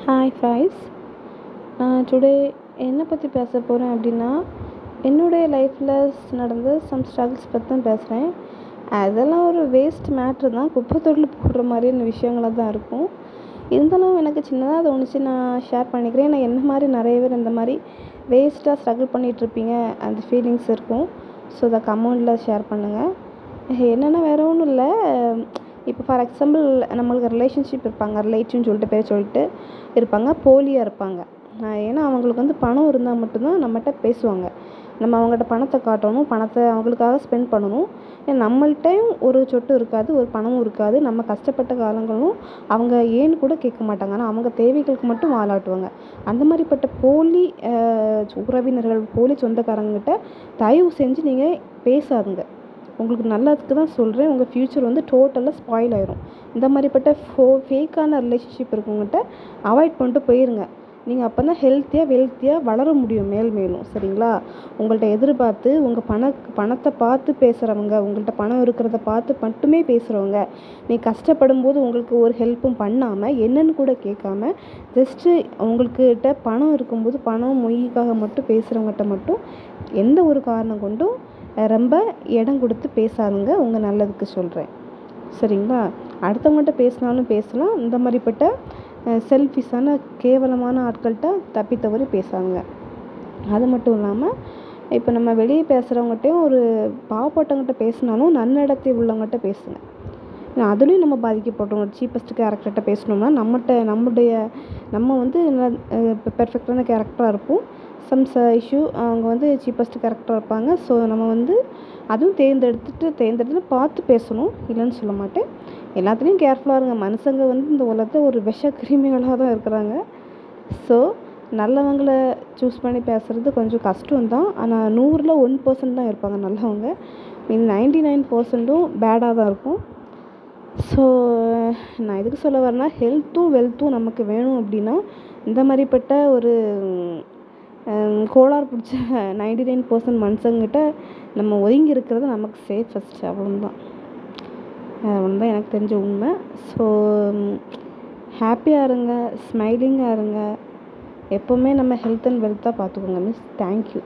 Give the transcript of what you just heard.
Hi fries. நான் today என்னை பற்றி பேச போகிறேன் அப்படின்னா, என்னுடைய லைஃப்பில் நடந்த சம் ஸ்ட்ரகிள்ஸ் பற்றி தான் பேசுகிறேன். அதெல்லாம் ஒரு வேஸ்ட் மேட்ரு தான், குப்பை தொட்டில் போடுற மாதிரியான விஷயங்களாக தான் இருக்கும். இருந்தாலும் எனக்கு சின்னதாக தோணுச்சு, நான் ஷேர் பண்ணிக்கிறேன். ஏன்னா என்ன மாதிரி நிறைய பேர் இந்த மாதிரி வேஸ்ட்டாக ஸ்ட்ரகிள் பண்ணிகிட்ருப்பீங்க, அந்த ஃபீலிங்ஸ் இருக்கும். ஸோ அதை கமெண்டில் ஷேர் பண்ணுங்கள். என்னென்னா வேறு ஒன்றும் இல்லை. இப்போ ஃபார் எக்ஸாம்பிள் நம்மளுக்கு ரிலேஷன்ஷிப் இருப்பாங்க, ரிலேட்டிவ்னு சொல்லிட்டு பேர் சொல்லிட்டு இருப்பாங்க, போலியாக இருப்பாங்க. ஏன்னா அவங்களுக்கு வந்து பணம் இருந்தால் மட்டும்தான் நம்மகிட்ட பேசுவாங்க. நம்ம அவங்ககிட்ட பணத்தை காட்டணும், பணத்தை அவங்களுக்காக ஸ்பெண்ட் பண்ணணும். ஏன்னா நம்மள்கிட்டையும் ஒரு சொட்டு இருக்காது, ஒரு பணமும் இருக்காது. நம்ம கஷ்டப்பட்ட காலங்களும் அவங்க ஏன்னு கூட கேட்க மாட்டாங்க. ஆனால் அவங்க தேவைகளுக்கு மட்டும் வாலாட்டுவாங்க. அந்த மாதிரிப்பட்ட போலி உறவினர்கள், போலி சொந்தக்காரங்கிட்ட தயவு செஞ்சு நீங்கள் பேசாதுங்க. உங்களுக்கு நல்லதுக்கு தான் சொல்கிறேன். உங்கள் ஃப்யூச்சர் வந்து டோட்டலாக ஸ்பாயில் ஆயிரும். இந்த மாதிரிப்பட்ட ஃபேக்கான ரிலேஷன்ஷிப் இருக்கவங்ககிட்ட அவாய்ட் பண்ணிட்டு போயிருங்க. நீங்கள் அப்போ தான் ஹெல்த்தியாக வெல்த்தியாக வளர முடியும் மேலும். சரிங்களா? உங்கள்கிட்ட எதிர்பார்த்து உங்கள் பணத்தை பார்த்து பேசுகிறவங்க, உங்கள்கிட்ட பணம் இருக்கிறத பார்த்து மட்டுமே பேசுகிறவங்க, நீ கஷ்டப்படும் போது உங்களுக்கு ஒரு ஹெல்ப்பும் பண்ணாமல், என்னன்னு கூட கேட்காம, ஜஸ்ட்டு உங்கள்கிட்ட பணம் இருக்கும்போது பணம் மொய்க்காக மட்டும் பேசுகிறவங்ககிட்ட மட்டும் எந்த ஒரு காரணம் கொண்டும் ரொம்ப இடம் கொடுத்து பேசாதுங்க. உங்கள் நல்லதுக்கு சொல்கிறேன். சரிங்களா? அடுத்தவங்கள்ட்ட பேசினாலும் பேசலாம். இந்த மாதிரிப்பட்ட செல்ஃபிஷான கேவலமான ஆட்கள்கிட்ட தப்பி தவறி பேசாதுங்க. அது மட்டும் இல்லாமல், இப்போ நம்ம வெளியே பேசுகிறவங்ககிட்டையும் ஒரு பாவப்பட்டவங்ககிட்ட பேசினாலும் நன்னடத்தை உள்ளவங்ககிட்ட பேசுங்க. ஏன்னா அதுலேயும் நம்ம பாதிக்கப்படுறோம். சீப்பஸ்ட் கேரக்டர்கிட்ட பேசணும்னா நம்ம வந்து இப்போ பெர்ஃபெக்டான கேரக்டராக இருப்போம். சம்ஸ் இஷ்யூ அவங்க வந்து சீப்பஸ்ட் கேரக்டராக இருப்பாங்க. ஸோ நம்ம வந்து அதுவும் தேர்ந்தெடுத்து பார்த்து பேசணும், இல்லைன்னு சொல்ல மாட்டேன். எல்லாத்துலேயும் கேர்ஃபுல்லாக இருங்க. மனுஷங்க வந்து இந்த உலகத்தில் ஒரு விஷ கிருமிகளாக தான் இருக்கிறாங்க. ஸோ நல்லவங்களை சூஸ் பண்ணி பேசுகிறது கொஞ்சம் கஷ்டம்தான். ஆனால் 100ல் 1% தான் இருப்பாங்க நல்லவங்க. மீதி 99% பேடாக தான் இருக்கும். ஸோ நான் எதுக்கு சொல்ல வரேன்னா, ஹெல்த்தும் வெல்த்தும் நமக்கு வேணும் அப்படின்னா, இந்த மாதிரிப்பட்ட ஒரு கோளாறு பிடிச்ச 99% மனுஷங்கிட்ட நம்ம ஒதுங்கி இருக்கிறது நமக்கு சேஃபஸ்ட். அவ்வளோதான் எனக்கு தெரிஞ்ச உண்மை. ஸோ ஹாப்பியாக இருங்க, ஸ்மைலிங்காக இருங்க. எப்போவுமே நம்ம ஹெல்த் அண்ட் வெல்த்தாக பார்த்துக்கோங்க மிஸ். தேங்க்யூ.